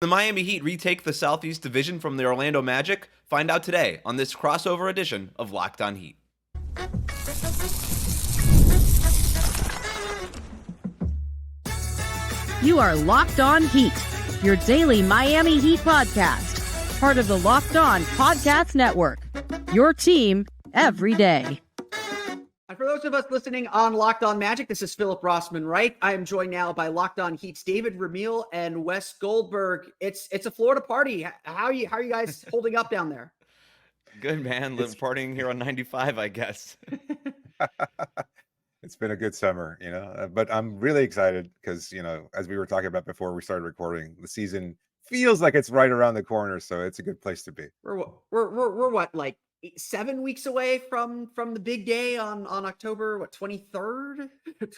The Miami Heat retake the Southeast Division from the Orlando Magic? Find out today on this crossover edition of Locked On Heat. You are Locked On Heat, your daily Miami Heat podcast, part of the Locked On Podcast Network, your team every day. And for those of us listening on Locked On Magic, this is Philip Rossman-Reich. I am joined now by Locked On Heat's David Ramil and Wes Goldberg. It's a Florida party. How are you guys holding up down there? Good, man. Partying here on 95, I guess. It's been a good summer, but I'm really excited because, as we were talking about before we started recording, the season feels like it's right around the corner. So it's a good place to be. We're what, like 7 weeks away from the big day on October 23rd or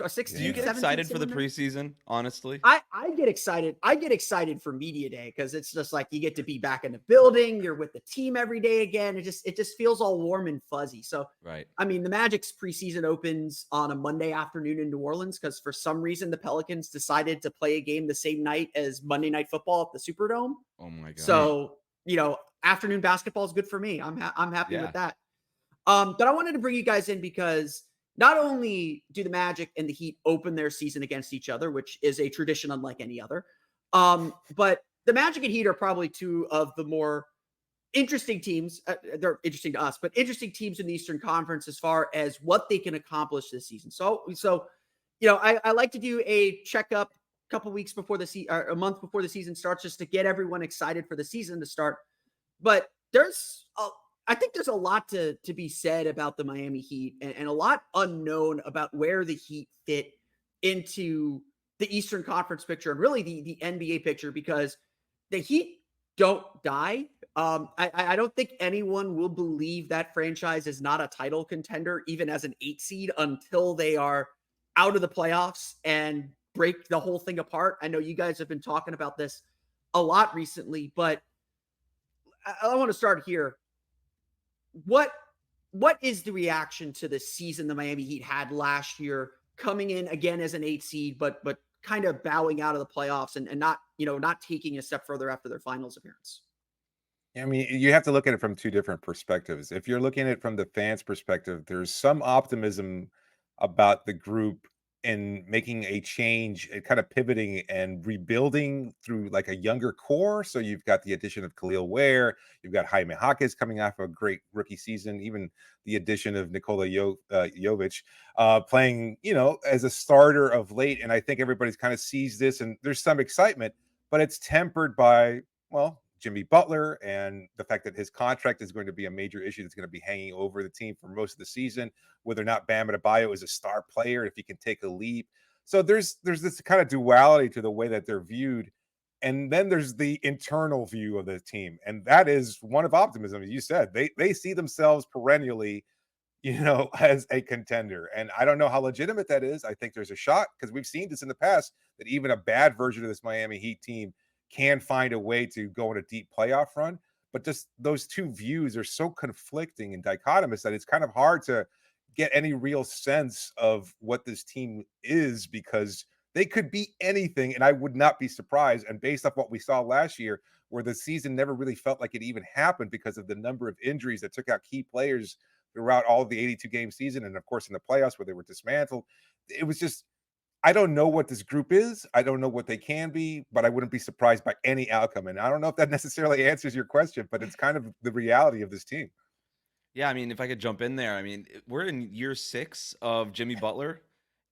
16th. Do you get excited for the preseason? Honestly, I get excited. I get excited for media day because it's just like you get to be back in the building. You're with the team every day again. It just feels all warm and fuzzy. So right. I mean, the Magic's preseason opens on a Monday afternoon in New Orleans because for some reason the Pelicans decided to play a game the same night as Monday Night Football at the Superdome. Oh my god! So afternoon basketball is good for me. I'm happy with that. But I wanted to bring you guys in because not only do the Magic and the Heat open their season against each other, which is a tradition unlike any other, but the Magic and Heat are probably two of the more interesting teams. They're interesting to us, but interesting teams in the Eastern Conference as far as what they can accomplish this season. So I like to do a checkup a couple weeks before the season, or a month before the season starts, just to get everyone excited for the season to start. But I think there's a lot to be said about the Miami Heat and a lot unknown about where the Heat fit into the Eastern Conference picture and really the NBA picture, because the Heat don't die. I don't think anyone will believe that franchise is not a title contender, even as an 8 seed, until they are out of the playoffs and break the whole thing apart. I know you guys have been talking about this a lot recently, but I want to start here. What is the reaction to the season the Miami Heat had last year, coming in again as an 8 seed, but kind of bowing out of the playoffs and not taking a step further after their finals appearance? I mean, you have to look at it from two different perspectives. If you're looking at it from the fans' perspective, there's some optimism about the group in making a change and kind of pivoting and rebuilding through like a younger core. So you've got the addition of Khalil Ware, you've got Jaime Jaquez coming off a great rookie season, even the addition of Nikola Jovic playing, as a starter of late. And I think everybody's kind of sees this and there's some excitement, but it's tempered by, Jimmy Butler and the fact that his contract is going to be a major issue that's going to be hanging over the team for most of the season, whether or not Bam Adebayo is a star player, if he can take a leap. So there's this kind of duality to the way that they're viewed. And then there's the internal view of the team. And that is one of optimism. As you said, they see themselves perennially, as a contender. And I don't know how legitimate that is. I think there's a shot because we've seen this in the past, that even a bad version of this Miami Heat team can find a way to go on a deep playoff run. But just those two views are so conflicting and dichotomous that it's kind of hard to get any real sense of what this team is, because they could be anything and I would not be surprised. And based off what we saw last year, where the season never really felt like it even happened because of the number of injuries that took out key players throughout all of the 82 game season, and of course in the playoffs where they were dismantled, it was just, I don't know what this group is. I don't know what they can be, but I wouldn't be surprised by any outcome. And I don't know if that necessarily answers your question, but it's kind of the reality of this team. Yeah, I mean, if I could jump in there, I mean, we're in year 6 of Jimmy Butler,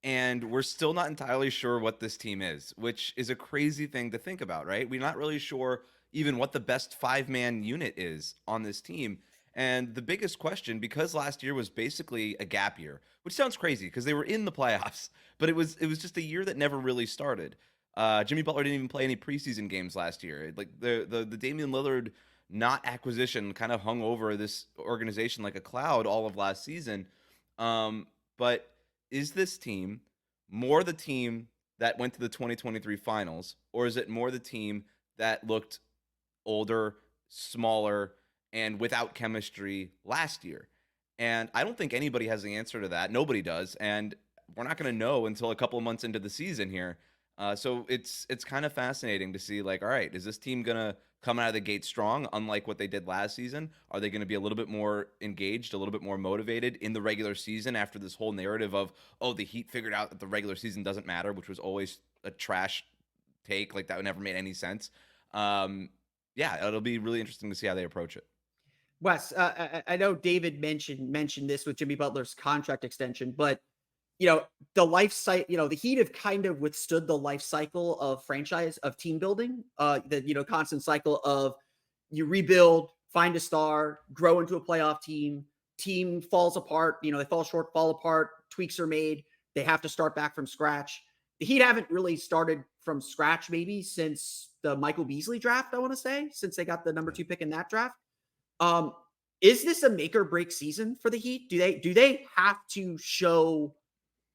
and we're still not entirely sure what this team is, which is a crazy thing to think about, right? We're not really sure even what the best 5-man unit is on this team. And the biggest question, because last year was basically a gap year, which sounds crazy because they were in the playoffs, but it was just a year that never really started. Jimmy Butler didn't even play any preseason games last year. Like the Damian Lillard not acquisition kind of hung over this organization like a cloud all of last season. But is this team more the team that went to the 2023 finals, or is it more the team that looked older, smaller, and without chemistry last year? And I don't think anybody has the answer to that. Nobody does. And we're not going to know until a couple of months into the season here. So it's kind of fascinating to see, like, all right, is this team gonna come out of the gate strong, unlike what they did last season? Are they gonna be a little bit more engaged, a little bit more motivated in the regular season after this whole narrative of, oh, the Heat figured out that the regular season doesn't matter, which was always a trash take, like that never made any sense. Yeah, it'll be really interesting to see how they approach it. Wes, I know David mentioned this with Jimmy Butler's contract extension, but the life cycle, the Heat have kind of withstood the life cycle of team building, the constant cycle of you rebuild, find a star, grow into a playoff team falls apart, they fall short, fall apart, tweaks are made, they have to start back from scratch. The Heat haven't really started from scratch maybe since the Michael Beasley draft, I want to say, since they got the number 2 pick in that draft. Um, is this a make or break season for the Heat? Do they have to show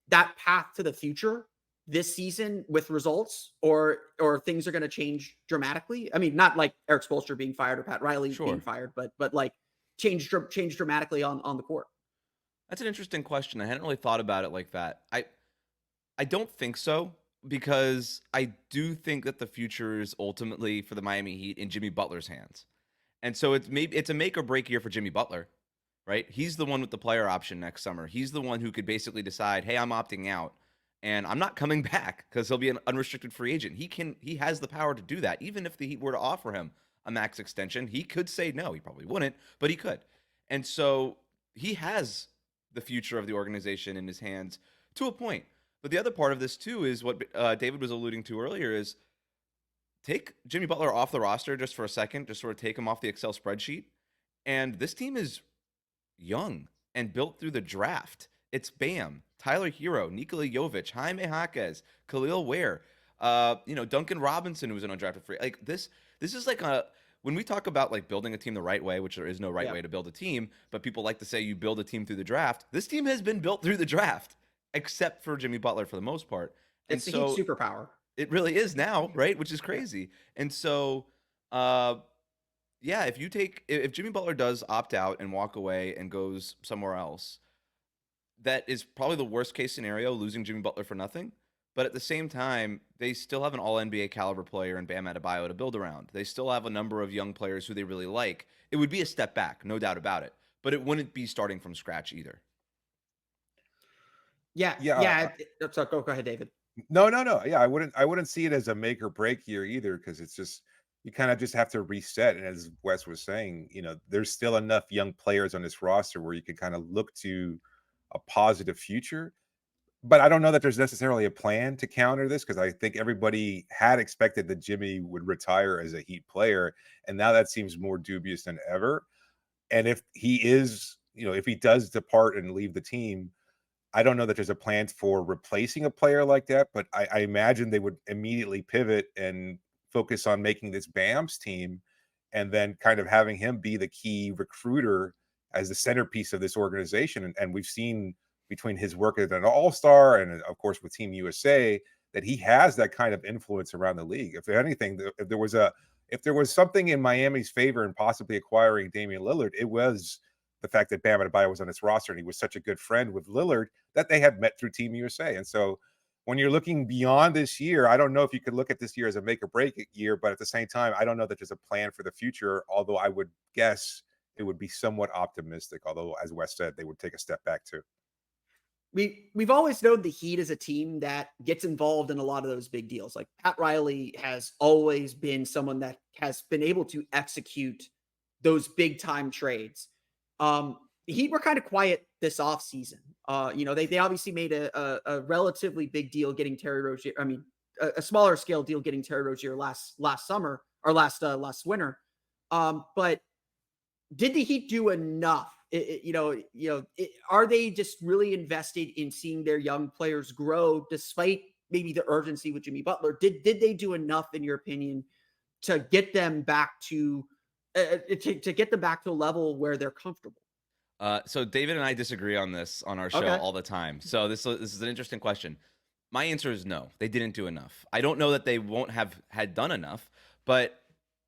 that path to the future this season with results, or things are going to change dramatically? I mean, not like Eric Spoelstra being fired or Pat Riley being fired, but like change dramatically on the court. That's an interesting question. I hadn't really thought about it like that. I don't think so, because I do think that the future is ultimately for the Miami Heat in Jimmy Butler's hands. And so it's a make or break year for Jimmy Butler, right? He's the one with the player option next summer. He's the one who could basically decide, hey, I'm opting out and I'm not coming back, because he'll be an unrestricted free agent. He has the power to do that. Even if the Heat were to offer him a max extension, he could say no. He probably wouldn't, but he could. And so he has the future of the organization in his hands to a point. But the other part of this too is what David was alluding to earlier is, take Jimmy Butler off the roster just for a second, just sort of take him off the Excel spreadsheet. And this team is young and built through the draft. It's Bam, Tyler Hero, Nikola Jovic, Jaime Jaquez, Khalil Ware, Duncan Robinson, who was an undrafted free. Like this is like when we talk about like building a team the right way, which there is no right way to build a team, but people like to say you build a team through the draft. This team has been built through the draft, except for Jimmy Butler for the most part. And it's the Heat superpower. It really is now, right? Which is crazy. And so, if Jimmy Butler does opt out and walk away and goes somewhere else, that is probably the worst case scenario, losing Jimmy Butler for nothing. But at the same time, they still have an all NBA caliber player in Bam Adebayo to build around. They still have a number of young players who they really like. It would be a step back, no doubt about it. But it wouldn't be starting from scratch either. Yeah. Go ahead, David. No. Yeah, I wouldn't see it as a make or break year either, because it's just, you kind of just have to reset. And as Wes was saying, there's still enough young players on this roster where you can kind of look to a positive future. But I don't know that there's necessarily a plan to counter this, because I think everybody had expected that Jimmy would retire as a Heat player, and now that seems more dubious than ever. And if he is, if he does depart and leave the team, I don't know that there's a plan for replacing a player like that, but I imagine they would immediately pivot and focus on making this Bam's team, and then kind of having him be the key recruiter as the centerpiece of this organization. And we've seen between his work as an all-star and of course with Team USA that he has that kind of influence around the league. If anything, if there was something in Miami's favor in possibly acquiring Damian Lillard, it was the fact that Bam Adebayo was on this roster and he was such a good friend with Lillard that they had met through Team USA. And so when you're looking beyond this year, I don't know if you could look at this year as a make or break year, but at the same time, I don't know that there's a plan for the future, although I would guess it would be somewhat optimistic, although as Wes said, they would take a step back too. We've always known the Heat as a team that gets involved in a lot of those big deals. Like Pat Riley has always been someone that has been able to execute those big time trades. The Heat were kind of quiet this offseason. They obviously made a relatively big deal getting Terry Rozier. I mean, a smaller scale deal getting Terry Rozier last summer or last winter. But did the Heat do enough? Are they just really invested in seeing their young players grow despite maybe the urgency with Jimmy Butler? Did they do enough, in your opinion, to get them back to a level where they're comfortable? So David and I disagree on this on our show all the time. So this is an interesting question. My answer is no, they didn't do enough. I don't know that they won't have had done enough, but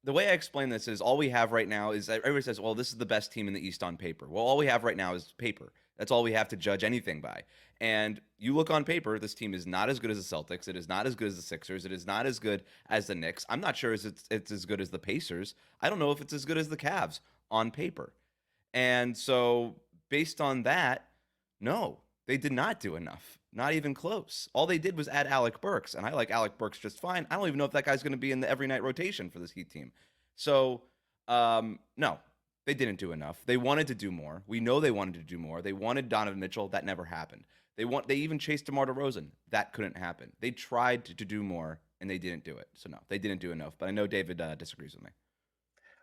the way I explain this is all we have right now is everybody says, well, this is the best team in the East on paper. Well, all we have right now is paper. That's all we have to judge anything by. And you look on paper, this team is not as good as the Celtics. It is not as good as the Sixers. It is not as good as the Knicks. I'm not sure it's as good as the Pacers. I don't know if it's as good as the Cavs on paper. And so, based on that, no, they did not do enough. Not even close. All they did was add Alec Burks, and I like Alec Burks just fine. I don't even know if that guy's going to be in the every night rotation for this Heat team. So, no, they didn't do enough. They wanted to do more. We know they wanted to do more. They wanted Donovan Mitchell. That never happened. They even chased DeMar DeRozan. That couldn't happen. They tried to do more, and they didn't do it. So, no, they didn't do enough. But I know David disagrees with me.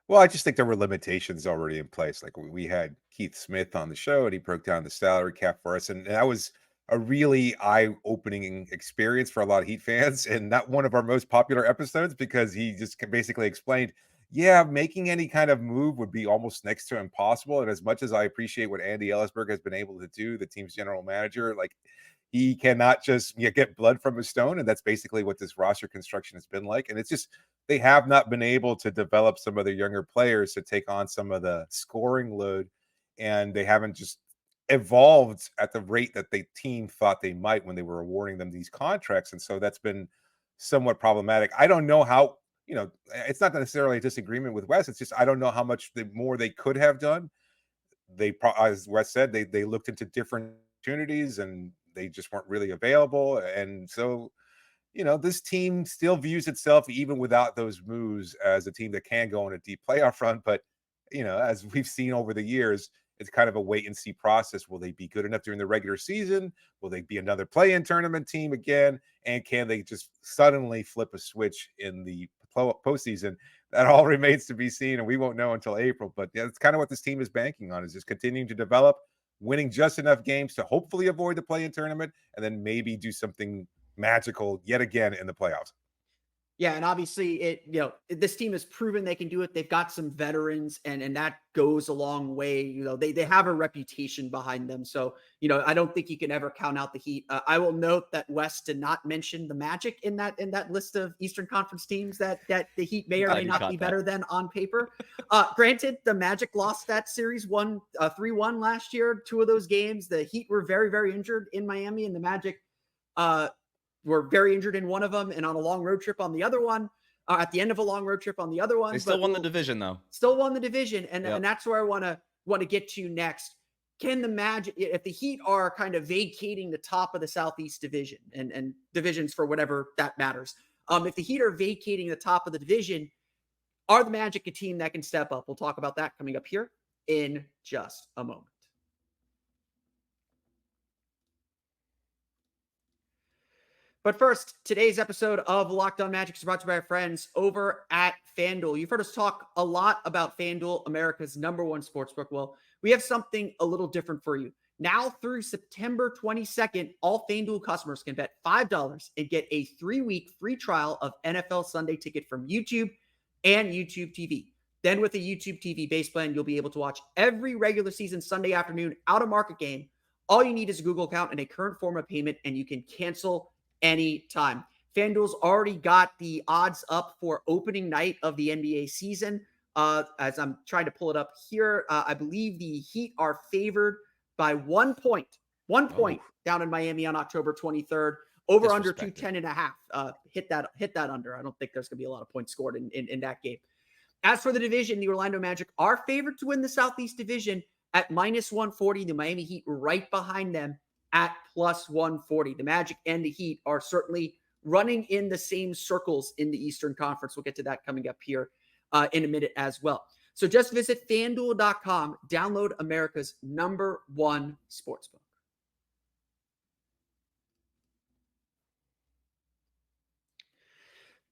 Well, I just think there were limitations already in place. Like we had Keith Smith on the show, and he broke down the salary cap for us, and that was a really eye-opening experience for a lot of Heat fans, and not one of our most popular episodes because he just basically explained, yeah, making any kind of move would be almost next to impossible. And as much as I appreciate what Andy Ellisberg has been able to do, the team's general manager, like he cannot just get blood from a stone, and that's basically what this roster construction has been like. And it's just they have not been able to develop some of their younger players to take on some of the scoring load, and they haven't just evolved at the rate that the team thought they might when they were awarding them these contracts. And so that's been somewhat problematic. I don't know how, it's not necessarily a disagreement with Wes. It's just I don't know how much more they could have done. As Wes said, they looked into different opportunities and they just weren't really available. And so, this team still views itself, even without those moves, as a team that can go on a deep playoff run. But, as we've seen over the years, it's kind of a wait and see process. Will they be good enough during the regular season? Will they be another play-in tournament team again? And can they just suddenly flip a switch in the postseason? That all remains to be seen, and we won't know until April. But yeah, that's kind of what this team is banking on, is just continuing to develop, winning just enough games to hopefully avoid the play-in tournament, and then maybe do something magical yet again in the playoffs. Yeah, and obviously this team has proven they can do it. They've got some veterans, and that goes a long way. They have a reputation behind them. So, I don't think you can ever count out the Heat. I will note that Wes did not mention the Magic in that list of Eastern Conference teams that the Heat may or may not be better than on paper. Granted, the Magic lost that series 3-1 last year. Two of those games, the Heat were very, very injured in Miami, and the Magic were very injured in one of them and on a long road trip on the other one, at the end of a long road trip on the other one. They still won the division, though. Still won the division. And that's where I want to get to next. Can the Magic, if the Heat are kind of vacating the top of the Southeast division and divisions for whatever that matters, if the Heat are vacating the top of the division, are the Magic a team that can step up? We'll talk about that coming up here in just a moment. But first, today's episode of Locked On Magic is brought to you by our friends over at FanDuel. You've heard us talk a lot about FanDuel, America's #1 sportsbook. Well, we have something a little different for you. Now through September 22nd, all FanDuel customers can bet $5 and get a 3-week free trial of NFL Sunday Ticket from YouTube and YouTube TV. Then with a YouTube TV base plan, you'll be able to watch every regular season Sunday afternoon out-of-market game. All you need is a Google account and a current form of payment, and you can cancel anytime. FanDuel's already got the odds up for opening night of the NBA season. As I'm trying to pull it up here, I believe the Heat are favored by 1 point. 1 point down in Miami on October 23rd. Over under 210.5. Hit that under. I don't think there's going to be a lot of points scored in that game. As for the division, the Orlando Magic are favored to win the Southeast Division at -140. The Miami Heat right behind them at +140. The Magic and the Heat are certainly running in the same circles in the Eastern Conference. We'll get to that coming up here in a minute as well. So just visit FanDuel.com, download America's #1 sportsbook.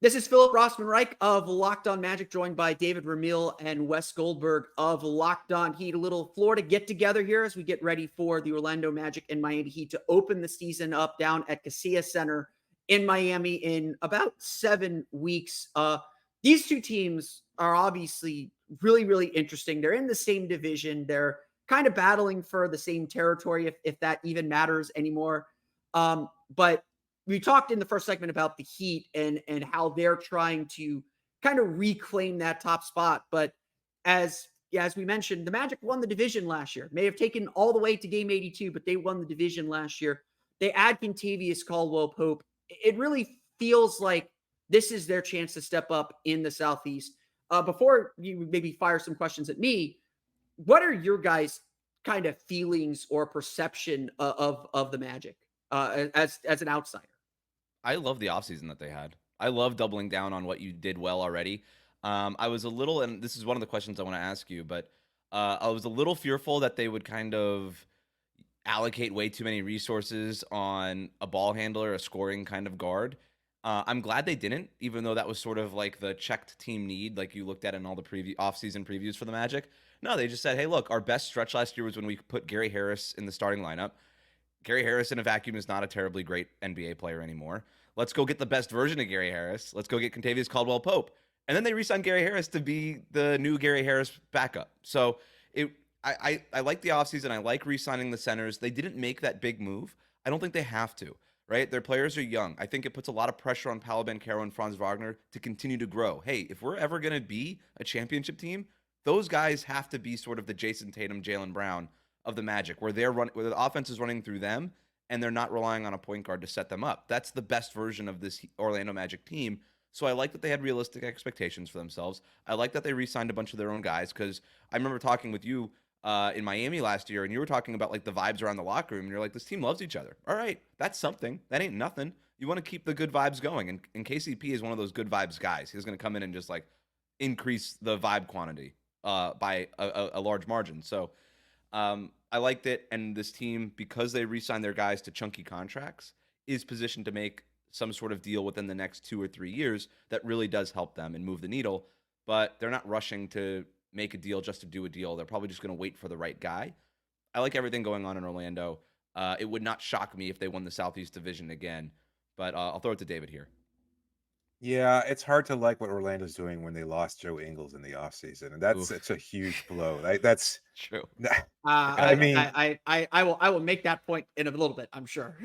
This is Philip Rossman-Reich of Locked On Magic, joined by David Ramil and Wes Goldberg of Locked On Heat. A little Florida get-together here as we get ready for the Orlando Magic and Miami Heat to open the season up down at Kaseya Center in Miami in about 7 weeks. These two teams are obviously really, really interesting. They're in the same division. They're kind of battling for the same territory, if that even matters anymore. But we talked in the first segment about the Heat and how they're trying to kind of reclaim that top spot. But as yeah, as we mentioned, the Magic won the division last year. May have taken all the way to game 82, but they won the division last year. They add Contavious Caldwell-Pope. It really feels like this is their chance to step up in the Southeast. Before you maybe fire some questions at me, what are your guys' kind of feelings or perception of the Magic as an outsider? I love the offseason that they had. I love doubling down on what you did well already. I was a little, and this is one of the questions I want to ask you, but I was a little fearful that they would kind of allocate way too many resources on a ball handler, a scoring kind of guard. I'm glad they didn't, even though that was sort of like the checked team need, like you looked at in all the offseason previews for the Magic. No, they just said, hey, look, our best stretch last year was when we put Gary Harris in the starting lineup. Gary Harris in a vacuum is not a terribly great NBA player anymore. Let's go get the best version of Gary Harris. Let's go get Contavious Caldwell-Pope. And then they re-signed Gary Harris to be the new Gary Harris backup. So I like the offseason. I like re-signing the centers. They didn't make that big move. I don't think they have to, right? Their players are young. I think it puts a lot of pressure on Paolo Banchero and Franz Wagner to continue to grow. Hey, if we're ever going to be a championship team, those guys have to be sort of the Jason Tatum, Jaylen Brown of the Magic, where where the offense is running through them and they're not relying on a point guard to set them up. That's the best version of this Orlando Magic team. So I like that they had realistic expectations for themselves. I like that they re-signed a bunch of their own guys, because I remember talking with you in Miami last year, and you were talking about like the vibes around the locker room, and you're like, this team loves each other. All right, that's something. That ain't nothing. You want to keep the good vibes going, and KCP is one of those good vibes guys. He's going to come in and just like increase the vibe quantity by a large margin. So I liked it, and this team, because they re-signed their guys to chunky contracts, is positioned to make some sort of deal within the next 2 or 3 years that really does help them and move the needle. But they're not rushing to make a deal just to do a deal. They're probably just going to wait for the right guy. I like everything going on in Orlando. It would not shock me if they won the Southeast Division again, but I'll throw it to David here. Yeah, it's hard to like what Orlando's doing when they lost Joe Ingles in the offseason, and it's a huge blow. That's true. I mean, I will make that point in a little bit, I'm sure.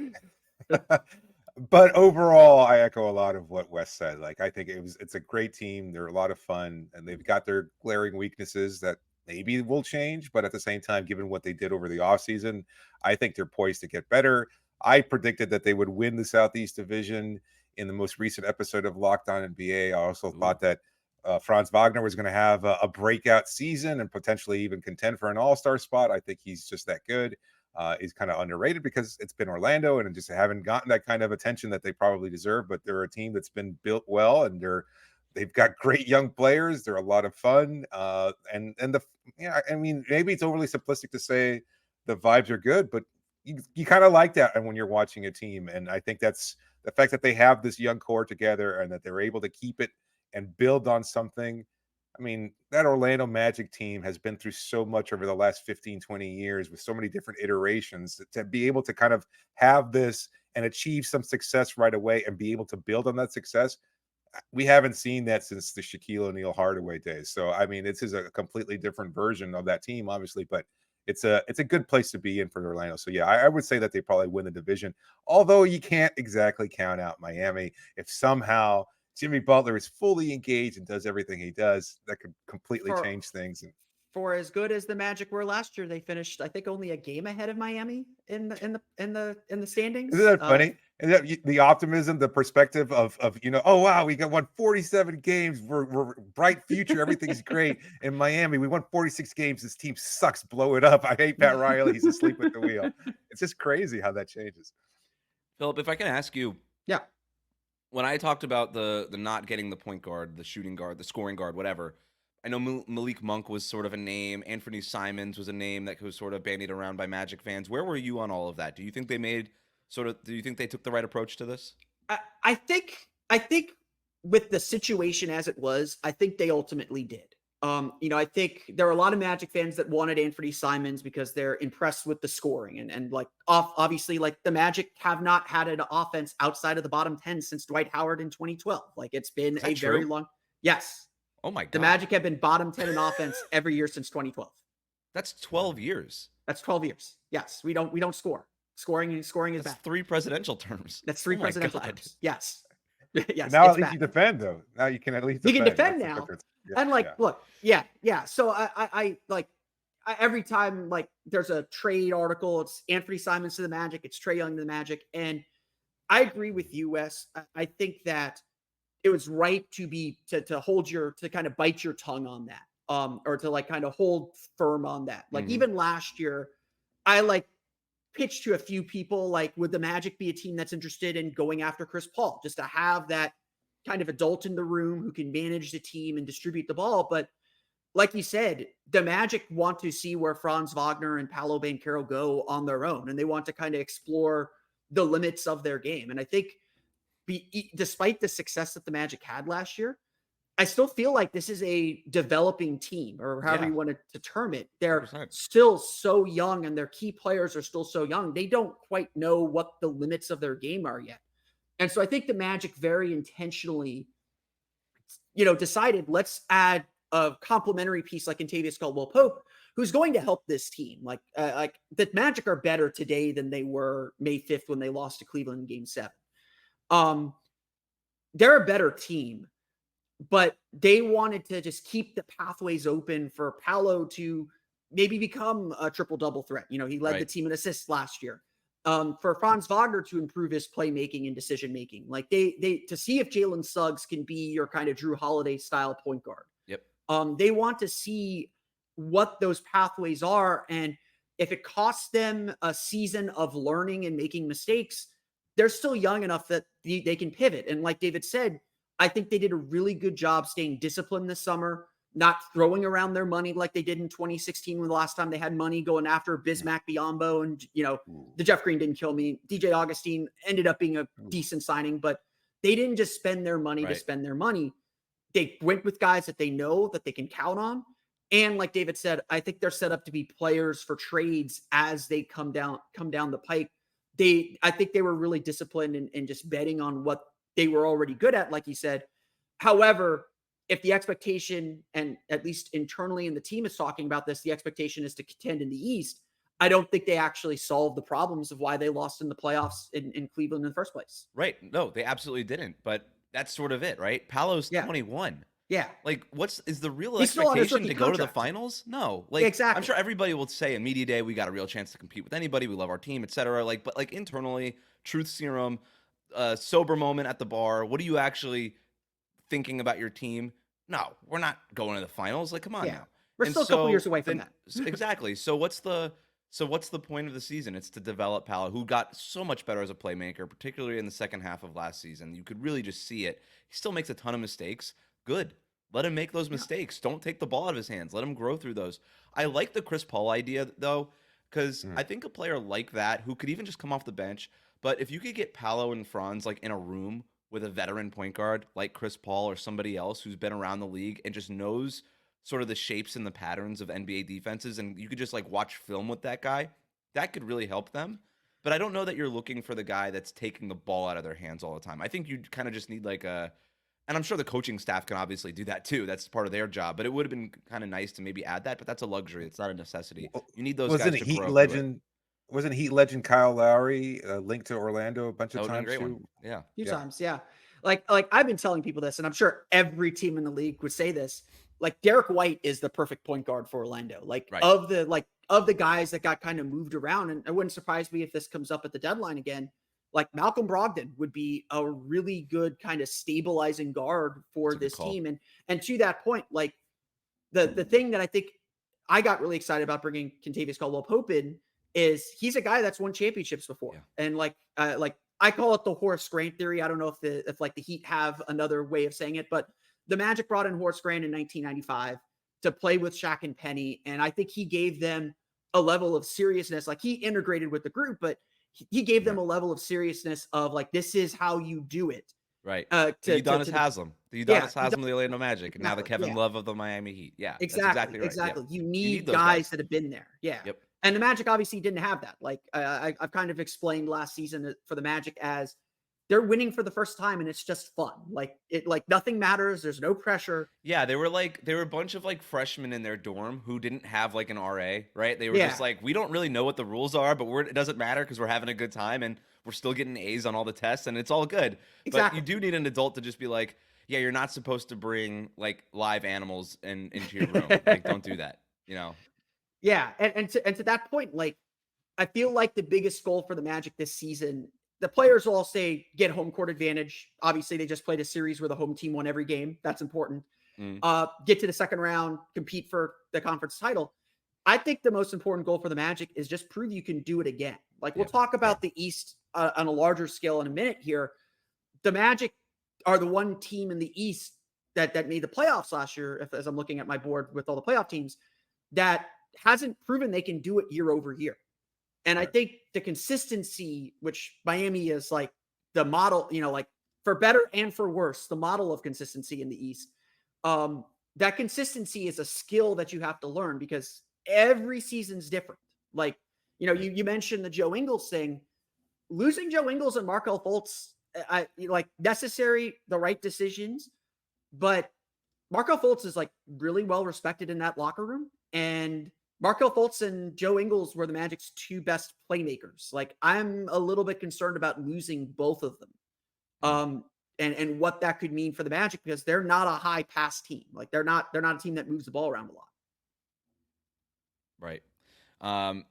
But overall, I echo a lot of what Wes said. Like, I think it's a great team. They're a lot of fun, and they've got their glaring weaknesses that maybe will change. But at the same time, given what they did over the offseason, I think they're poised to get better. I predicted that they would win the Southeast Division in the most recent episode of Locked On NBA. I also thought that Franz Wagner was going to have a breakout season and potentially even contend for an all-star spot. I think he's just that good. Is kind of underrated because it's been Orlando and just haven't gotten that kind of attention that they probably deserve. But they're a team that's been built well, and they've got great young players. They're a lot of fun. I mean, maybe it's overly simplistic to say the vibes are good, but you kind of like that. And when you're watching a team, and I think that's the fact that they have this young core together and that they're able to keep it and build on something. I mean, that Orlando Magic team has been through so much over the last 15, 20 years with so many different iterations to be able to kind of have this and achieve some success right away and be able to build on that success. We haven't seen that since the Shaquille O'Neal Hardaway days. So, I mean, this is a completely different version of that team, obviously, but it's a good place to be in for Orlando. So, yeah, I would say that they probably win the division, although you can't exactly count out Miami. If somehow Jimmy Butler is fully engaged and does everything he does, that could completely change things. For as good as the Magic were last year, they finished, I think, only a game ahead of Miami in the standings. Isn't that funny? And the optimism, the perspective of oh wow, we won 47 games. We're bright future. Everything's great. In Miami, we won 46 games. This team sucks. Blow it up. I hate Pat Riley. He's asleep at the wheel. It's just crazy how that changes. Philip, if I can ask you, yeah. When I talked about the not getting the point guard, the shooting guard, the scoring guard, whatever, I know Malik Monk was sort of a name. Anthony Simons was a name that was sort of bandied around by Magic fans. Where were you on all of that? Do you think they took the right approach to this? I think with the situation as it was, I think they ultimately did. I think there are a lot of Magic fans that wanted Anthony Simons because they're impressed with the scoring and like obviously like the Magic have not had an offense outside of the bottom 10 since Dwight Howard in 2012. Like it's been a very long. Yes. Oh my God. The Magic have been bottom 10 in offense every year since 2012. That's 12 years. That's 12 years. Yes. We don't score. Scoring is That's bad. 3 presidential terms. That's 3 presidential terms. Yes. Yes. Now at least you defend though. Now you can at least defend now. And like, look, yeah. So I every time like there's a trade article, it's Anthony Simons to the Magic, it's Trae Young to the Magic, and I agree with you, Wes. I think that it was right to hold to kind of bite your tongue on that, or to like kind of hold firm on that. Like even last year, I like pitched to a few people like, would the Magic be a team that's interested in going after Chris Paul, just to have that kind of adult in the room who can manage the team and distribute the ball? But like you said, the Magic want to see where Franz Wagner and Paolo Banchero go on their own, and they want to kind of explore the limits of their game. And I think despite the success that the Magic had last year, I still feel like this is a developing team, or however you want to term it. They're 100%. still so young, and their key players are still so young. They don't quite know what the limits of their game are yet. And so I think the Magic very intentionally, decided, let's add a complementary piece like Kentavious Caldwell-Pope, who's going to help this team. Like the Magic are better today than they were May 5th when they lost to Cleveland in Game 7. They're a better team, but they wanted to just keep the pathways open for Paolo to maybe become a triple-double threat. He led the team in assists last year. For Franz Wagner to improve his playmaking and decision-making. Like they to see if Jalen Suggs can be your kind of Drew Holiday style point guard. Yep. They want to see what those pathways are. And if it costs them a season of learning and making mistakes, they're still young enough that they can pivot. And like David said, I think they did a really good job staying disciplined this summer, not throwing around their money like they did in 2016 when the last time they had money, going after Bismack Biyombo. And, the Jeff Green didn't kill me. DJ Augustine ended up being a decent signing, but they didn't just spend their money to spend their money. They went with guys that they know that they can count on. And like David said, I think they're set up to be players for trades as they come down the pipe. I think they were really disciplined in just betting on what they were already good at, like you said. However, if the expectation, and at least internally and the team is talking about this, the expectation is to contend in the East, I don't think they actually solved the problems of why they lost in the playoffs in Cleveland in the first place. Right. No, they absolutely didn't. But that's sort of it, right? Paolo's 21. Yeah. Like, is the real He's still on his expectation rookie to go to the contract. finals? No. Like, Exactly. I'm sure everybody will say in media day, we got a real chance to compete with anybody. We love our team, etc. But internally, truth serum, sober moment at the bar. What are you actually thinking about your team? No, we're not going to the finals. Like, come on now. We're still a couple years away from that. Exactly. So what's the point of the season? It's to develop Paolo, who got so much better as a playmaker, particularly in the second half of last season. You could really just see it. He still makes a ton of mistakes. Good. Let him make those mistakes. Don't take the ball out of his hands. Let him grow through those. I like the Chris Paul idea, though, because I think a player like that, who could even just come off the bench, but if you could get Paolo and Franz like in a room with a veteran point guard like Chris Paul or somebody else who's been around the league and just knows sort of the shapes and the patterns of NBA defenses, and you could just like watch film with that guy, that could really help them. But I don't know that you're looking for the guy that's taking the ball out of their hands all the time. I think you kind of just need like and I'm sure the coaching staff can obviously do that too. That's part of their job. But it would have been kind of nice to maybe add that. But that's a luxury. It's not a necessity. You need those guys to grow. Wasn't Heat legend Kyle Lowry linked to Orlando a bunch of times too? Yeah, a few times. Yeah, like I've been telling people this, and I'm sure every team in the league would say this. Like Derek White is the perfect point guard for Orlando. Like of the guys that got kind of moved around, and it wouldn't surprise me if this comes up at the deadline again. Like Malcolm Brogdon would be a really good kind of stabilizing guard for this team. And to that point, like the thing that I think I got really excited about bringing Kentavious Caldwell-Pope in is he's a guy that's won championships before. Yeah. And like I call it the Horace Grant theory. I don't know if the Heat have another way of saying it, but the Magic brought in Horace Grant in 1995 to play with Shaq and Penny. And I think he gave them a level of seriousness. Like he integrated with the group, but he gave them a level of seriousness of like, this is how you do it. Right. The Udonis Haslem. The Udonis Haslem of the Orlando Magic. And now the Kevin Love of the Miami Heat. Yeah. Exactly. Right. Exactly. Yeah. You need guys that have been there. Yeah. Yep. And the Magic obviously didn't have that. Like I've kind of explained last season for the Magic as they're winning for the first time and it's just fun. Like nothing matters. There's no pressure. Yeah. They were a bunch of like freshmen in their dorm who didn't have like an RA, right? They were just like, we don't really know what the rules are, but it doesn't matter because we're having a good time and we're still getting A's on all the tests and it's all good. Exactly. But you do need an adult to just be like, yeah, you're not supposed to bring like live animals into your room. Like, don't do that. Yeah, and to that point, like I feel like the biggest goal for the Magic this season, the players will all say get home court advantage. Obviously, they just played a series where the home team won every game. That's important. Mm. Get to the second round, compete for the conference title. I think the most important goal for the Magic is just prove you can do it again. Like we'll talk about the East on a larger scale in a minute here. The Magic are the one team in the East that made the playoffs last year, as I'm looking at my board with all the playoff teams, that hasn't proven they can do it year over year. And I think the consistency, which Miami is like the model, like for better and for worse, the model of consistency in the East, that consistency is a skill that you have to learn because every season's different. Like, you mentioned the Joe Ingles thing. Losing Joe Ingles and Markelle Fultz, I like necessary, the right decisions, but Markelle Fultz is like really well respected in that locker room. And Markelle Fultz and Joe Ingles were the Magic's two best playmakers. Like I'm a little bit concerned about losing both of them. And what that could mean for the Magic because they're not a high pass team. Like they're not a team that moves the ball around a lot. Right.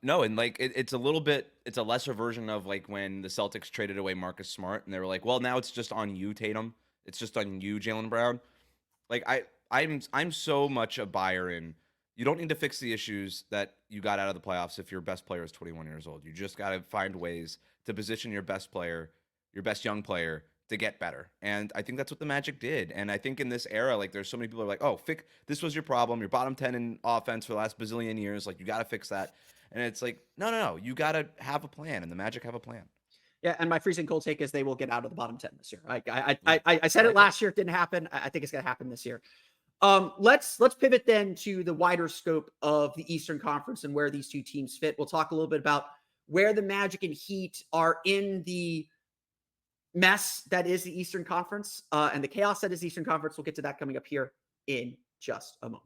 No, and like it's a lesser version of like when the Celtics traded away Marcus Smart and they were like, well, now it's just on you, Tatum. It's just on you, Jaylen Brown. Like I'm so much a buyer in. You don't need to fix the issues that you got out of the playoffs if your best player is 21 years old. You just got to find ways to position your best player, your best young player, to get better. And I think that's what the Magic did. And I think in this era, like there's so many people who are like, oh, this was your problem. You're bottom 10 in offense for the last bazillion years. Like you got to fix that. And it's like, no. You got to have a plan. And the Magic have a plan. Yeah, and my freezing cold take is they will get out of the bottom 10 this year. I said it last year. It didn't happen. I think it's going to happen this year. Let's pivot then to the wider scope of the Eastern Conference and where these two teams fit. We'll talk a little bit about where the Magic and Heat are in the mess that is the Eastern Conference and the chaos that is the Eastern Conference. We'll get to that coming up here in just a moment.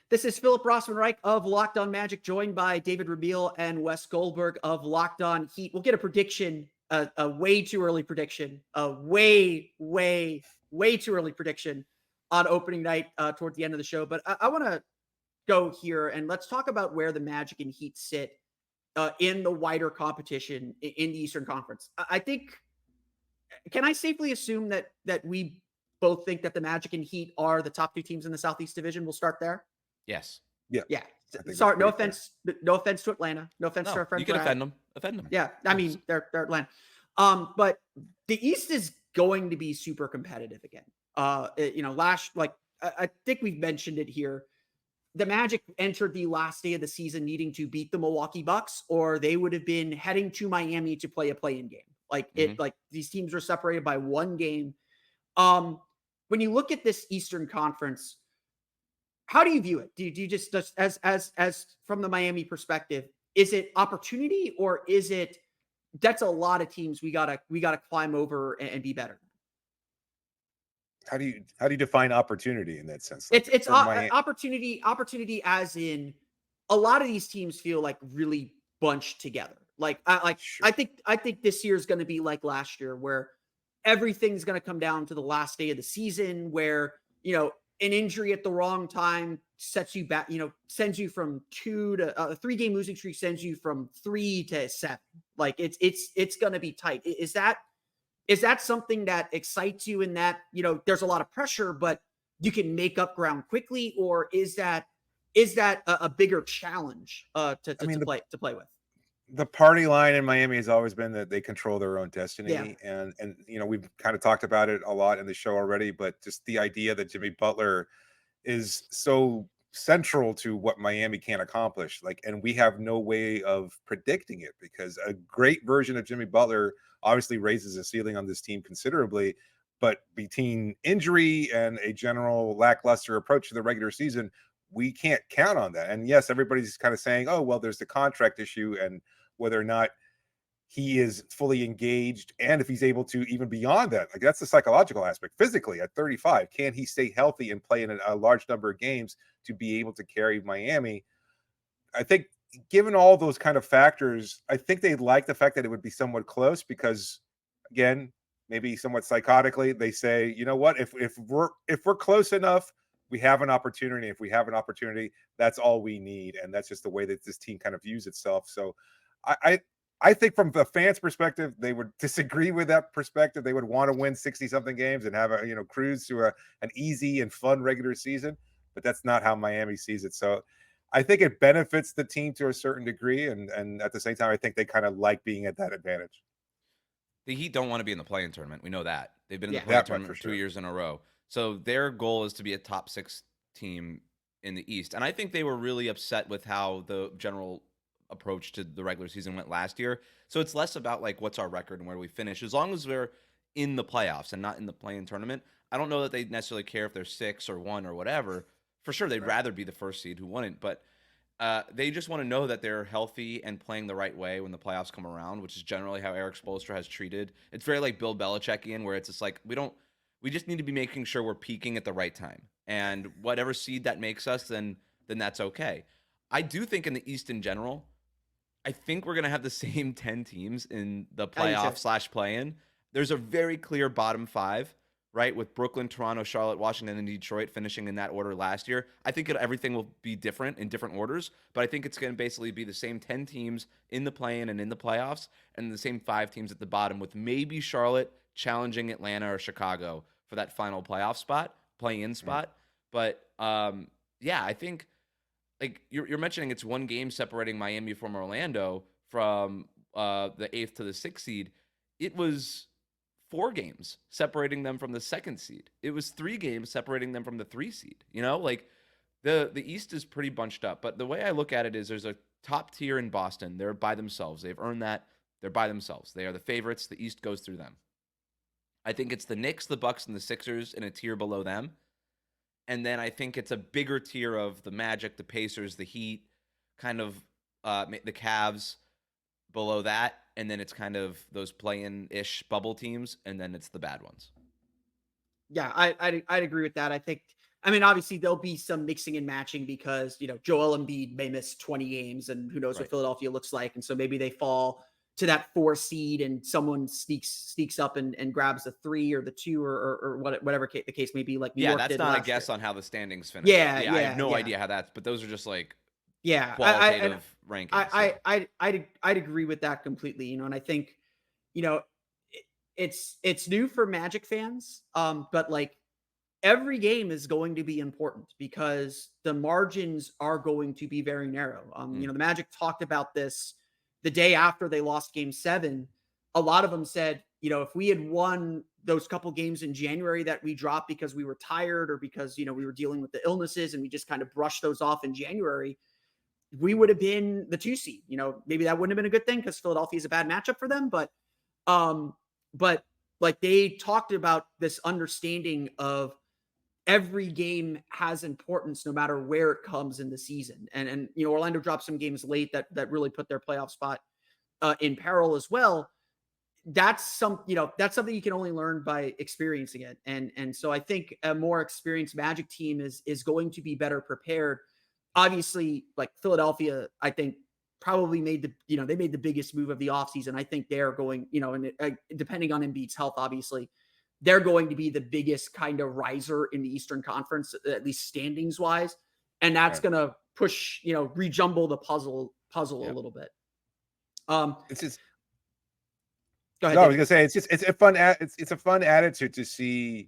This is Philip Rossman-Reich of Locked On Magic, joined by David Ramil and Wes Goldberg of Locked On Heat. We'll get a prediction, a way too early prediction, a way too early prediction on opening night toward the end of the show. But I want to go here and let's talk about where the Magic and Heat sit in the wider competition in the Eastern Conference. I think, can I safely assume that we both think that the Magic and Heat are the top two teams in the Southeast Division? We'll start there. Yes. Yeah. Sorry, no offense. No offense to Atlanta. No offense to our friend. You can offend them. Yeah. I mean, they're Atlanta. But the East is going to be super competitive again. I think we've mentioned it here. The Magic entered the last day of the season needing to beat the Milwaukee Bucks, or they would have been heading to Miami to play a play-in game. Like these teams were separated by one game. When you look at this Eastern Conference, how do you view it? Do you just as from the Miami perspective, is it opportunity or is it that's a lot of teams we gotta climb over and be better? How do you define opportunity in that sense? Like it's opportunity as in a lot of these teams feel like really bunched together. Sure. I think this year is going to be like last year where everything's going to come down to the last day of the season where, an injury at the wrong time sets you back, sends you from 2 to a 3-game losing streak, sends you from 3 to 7. Like it's going to be tight. Is that something that excites you in that, there's a lot of pressure, but you can make up ground quickly? Or is that a bigger challenge to play with? The party line in Miami has always been that they control their own destiny. Yeah. And we've kind of talked about it a lot in the show already, but just the idea that Jimmy Butler is so central to what Miami can accomplish. And we have no way of predicting it because a great version of Jimmy Butler obviously raises the ceiling on this team considerably, but between injury and a general lackluster approach to the regular season, we can't count on that. And yes, everybody's kind of saying, oh, well, there's the contract issue and whether or not he is fully engaged. And if he's able to even beyond that, that's the psychological aspect. Physically at 35, can he stay healthy and play in a large number of games to be able to carry Miami? I think given all those kind of factors, I think they like the fact that it would be somewhat close because, again, maybe somewhat psychotically, they say, you know what, if we're close enough, we have an opportunity. If we have an opportunity, that's all we need, and that's just the way that this team kind of views itself. So, I. I think from the fans' perspective, they would disagree with that perspective. They would want to win 60-something games and have a cruise to an easy and fun regular season, but that's not how Miami sees it. So I think it benefits the team to a certain degree, and at the same time, I think they kind of like being at that advantage. The Heat don't want to be in the play-in tournament. We know that. They've been in the Yeah. play-in That much for tournament sure. 2 years in a row. So their goal is to be a top 6 team in the East. And I think they were really upset with how the general approach to the regular season went last year. So it's less about like what's our record and where do we finish. As long as we're in the playoffs and not in the play-in tournament, I don't know that they necessarily care if they're 6 or 1 or whatever. For sure, they'd rather be the first seed who wouldn't, but they just want to know that they're healthy and playing the right way when the playoffs come around, which is generally how Eric Spoelstra has treated. It's very like Bill Belichickian, where it's just like we just need to be making sure we're peaking at the right time, and whatever seed that makes us, then that's okay. I do think in the East in general, I think we're gonna have the same 10 teams in the I do too. playoff / play-in. There's a very clear bottom 5. Right, with Brooklyn, Toronto, Charlotte, Washington, and Detroit finishing in that order last year. I think everything will be different in different orders, but I think it's going to basically be the same 10 teams in the play-in and in the playoffs, and the same 5 teams at the bottom, with maybe Charlotte challenging Atlanta or Chicago for that final playoff spot, play-in spot. But yeah, I think like you're mentioning, it's one game separating Miami from Orlando from the 8th to the 6th seed. It was 4 games separating them from the 2nd seed. It was 3 games separating them from the 3 seed. Like the East is pretty bunched up. But the way I look at it is there's a top tier in Boston. They're by themselves. They've earned that. They're by themselves. They are the favorites. The East goes through them. I think it's the Knicks, the Bucks, and the Sixers in a tier below them. And then I think it's a bigger tier of the Magic, the Pacers, the Heat, kind of the Cavs below that, and then it's kind of those play-in-ish bubble teams, and then it's the bad ones. Yeah, I'd agree with that. I mean, obviously there'll be some mixing and matching because, Joel Embiid may miss 20 games and who knows what Philadelphia looks like. And so maybe they fall to that 4 seed and someone sneaks up and grabs the 3 or the 2 or whatever the case may be, like New York that's did not a last guess year. on how the standings finish. Yeah, I have no idea how but those are just like qualitative rankings. I'd agree with that completely, and I think, it's new for Magic fans, but like every game is going to be important because the margins are going to be very narrow. The Magic talked about this the day after they lost Game 7. A lot of them said, if we had won those couple games in January that we dropped because we were tired or because, we were dealing with the illnesses and we just kind of brushed those off in January, we would have been the 2 seed. Maybe that wouldn't have been a good thing because Philadelphia is a bad matchup for them. But like they talked about this understanding of every game has importance no matter where it comes in the season. And Orlando dropped some games late that really put their playoff spot in peril as well. That's something you can only learn by experiencing it. And so I think a more experienced Magic team is going to be better prepared. Obviously, like Philadelphia, I think probably made the biggest move of the offseason. I think they're going, and depending on Embiid's health, obviously, they're going to be the biggest kind of riser in the Eastern Conference, at least standings wise. And that's going to push, rejumble the puzzle a little bit. It's just, go ahead. No, I was gonna say it's a fun attitude to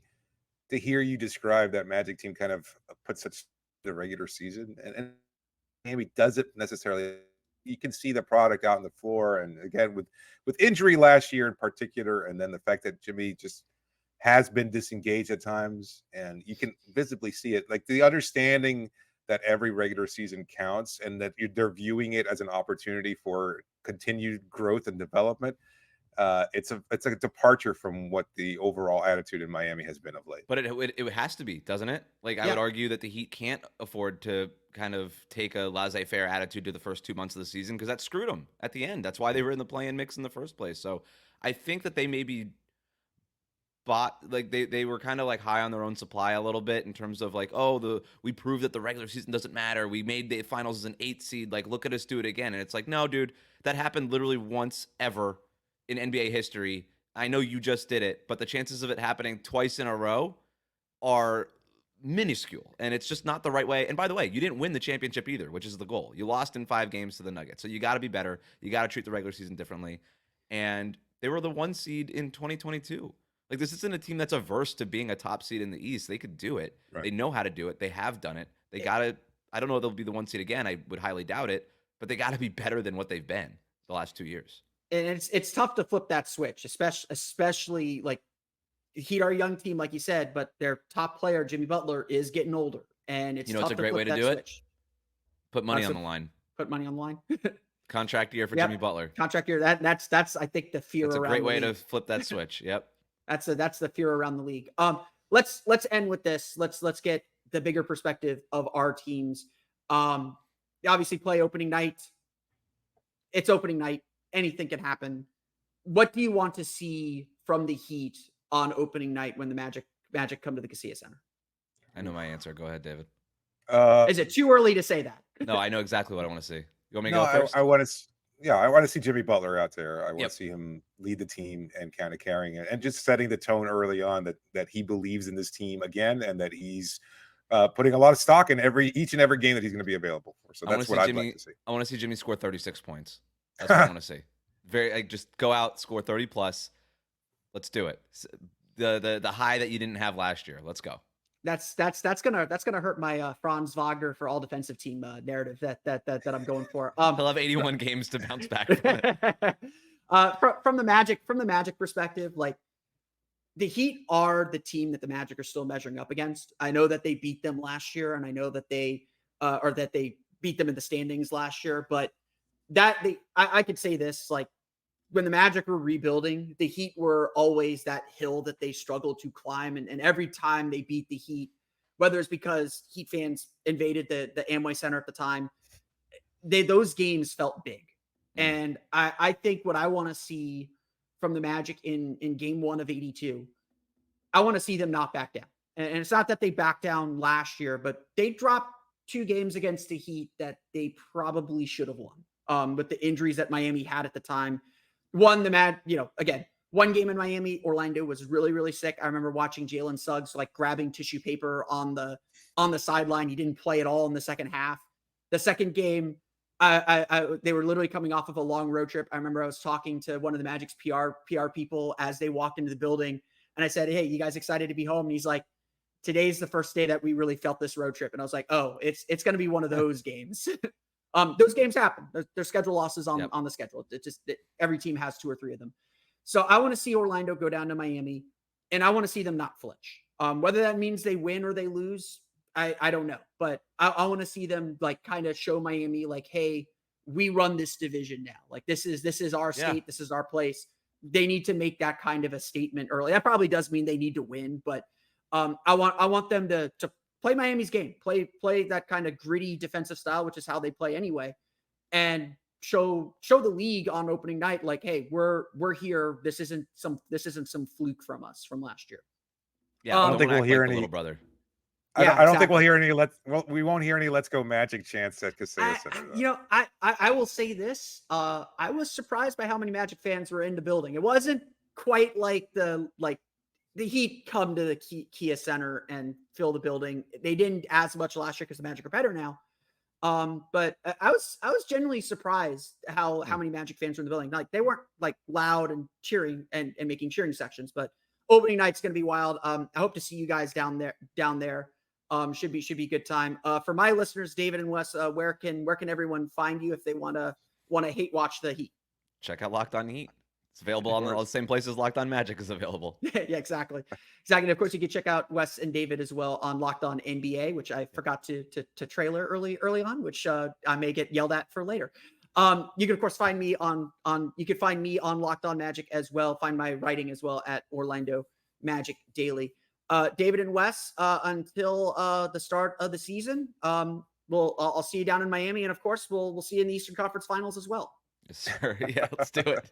hear you describe that Magic team kind of put such the regular season, and Miami doesn't necessarily. You can see the product out on the floor, and again with injury last year in particular, and then the fact that Jimmy just has been disengaged at times, and you can visibly see it, like the understanding that every regular season counts, and that they're viewing it as an opportunity for continued growth and development. It's a departure from what the overall attitude in Miami has been of late. But it has to be, doesn't it? Like, I would argue that the Heat can't afford to kind of take a laissez-faire attitude to the first 2 months of the season because that screwed them at the end. That's why they were in the play-in mix in the first place. So I think that they may be they were kind of like high on their own supply a little bit in terms of like, oh, we proved that the regular season doesn't matter. We made the finals as an 8 seed. Like, look at us do it again. And it's like, no, dude, that happened literally once ever in NBA history. I know you just did it, but the chances of it happening twice in a row are minuscule, and it's just not the right way. And by the way, you didn't win the championship either, which is the goal. You lost in 5 games to the Nuggets. So you got to be better. You got to treat the regular season differently. And they were the 1 seed in 2022. Like, this isn't a team that's averse to being a top seed in the East. They could do it. Right. They know how to do it. They have done it. They got to, I don't know if they'll be the 1 seed again. I would highly doubt it, but they got to be better than what they've been the last 2 years. And it's tough to flip that switch, especially like the Heat are a young team, like you said, but their top player, Jimmy Butler, is getting older. And it's, it's a great way to do it. Put money on the line. Put money on the line. Contract year for Jimmy Butler. Contract year. That's I think the fear. That's a great way to flip that switch. Yep. That's the fear around the league. Let's end with this. Let's get the bigger perspective of our teams. Obviously play opening night. It's opening night. Anything can happen. What do you want to see from the Heat on opening night when the Magic come to the Kaseya Center? I know my answer. Go ahead, David. Is it too early to say that? No, I know exactly what I want to see. You want me to go first? I want to see Jimmy Butler out there. I want to see him lead the team and kind of carrying it and just setting the tone early on that he believes in this team again and that he's putting a lot of stock in each and every game that he's going to be available for. So that's what I'd like to see. I want to see Jimmy score 36 points. That's what I want to see. Just go out, score 30 plus. Let's do it. The high that you didn't have last year. Let's go. That's gonna hurt my Franz Wagner for all defensive team narrative that I'm going for. He'll have 81 games to bounce back from it. From the Magic perspective, like the Heat are the team that the Magic are still measuring up against. I know that they beat them last year, and I know that they beat them in the standings last year. But I could say this, like, when the Magic were rebuilding, the Heat were always that hill that they struggled to climb. And every time they beat the Heat, whether it's because Heat fans invaded the Amway Center at the time, those games felt big. And I think what I want to see from the Magic in game 1 of 82, I want to see them not back down. And it's not that they backed down last year, but they dropped 2 games against the Heat that they probably should have won with the injuries that Miami had at the time. One game in Miami, Orlando was really, really sick. I remember watching Jalen Suggs like grabbing tissue paper on the sideline. He didn't play at all in the second half. The second game, they were literally coming off of a long road trip. I remember I was talking to one of the Magic's PR people as they walked into the building, and I said, "Hey, you guys excited to be home?" And he's like, "Today's the first day that we really felt this road trip." And I was like, "Oh, it's going to be one of those games." Those games happen. There's schedule losses on the schedule. Every team has 2 or 3 of them. So I want to see Orlando go down to Miami, and I want to see them not flinch. Whether that means they win or they lose, I don't know. But I want to see them like kind of show Miami like, hey, we run this division now. Like this is our state. This is our place. They need to make that kind of a statement early. That probably does mean they need to win, but I want them to play Miami's game, play that kind of gritty defensive style, which is how they play anyway, and show the league on opening night, like, hey, we're here. This isn't some fluke from us from last year. Yeah, I don't think we'll hear any little brother. I don't think we'll hear any. We won't hear any "Let's Go Magic" chants at Kaseya Center. I will say this. I was surprised by how many Magic fans were in the building. It wasn't quite like the Heat come to the Kia Center and fill the building. They didn't as much last year because the Magic are better now. But I was genuinely surprised how many Magic fans were in the building. Like they weren't like loud and cheering and making cheering sections, but opening night's going to be wild. I hope to see you guys down there. Should be a good time. For my listeners, David and Wes, where can everyone find you if they want to hate watch the Heat? Check out Locked On Heat. It's available on all the same places Locked On Magic is available. Yeah, exactly. And of course, you can check out Wes and David as well on Locked On NBA, which I forgot to trailer early on, which I may get yelled at for later. You can of course find me on Locked On Magic as well. Find my writing as well at Orlando Magic Daily. David and Wes, until the start of the season, I'll see you down in Miami, and of course we'll see you in the Eastern Conference Finals as well. Yes, sir. Yeah, let's do it.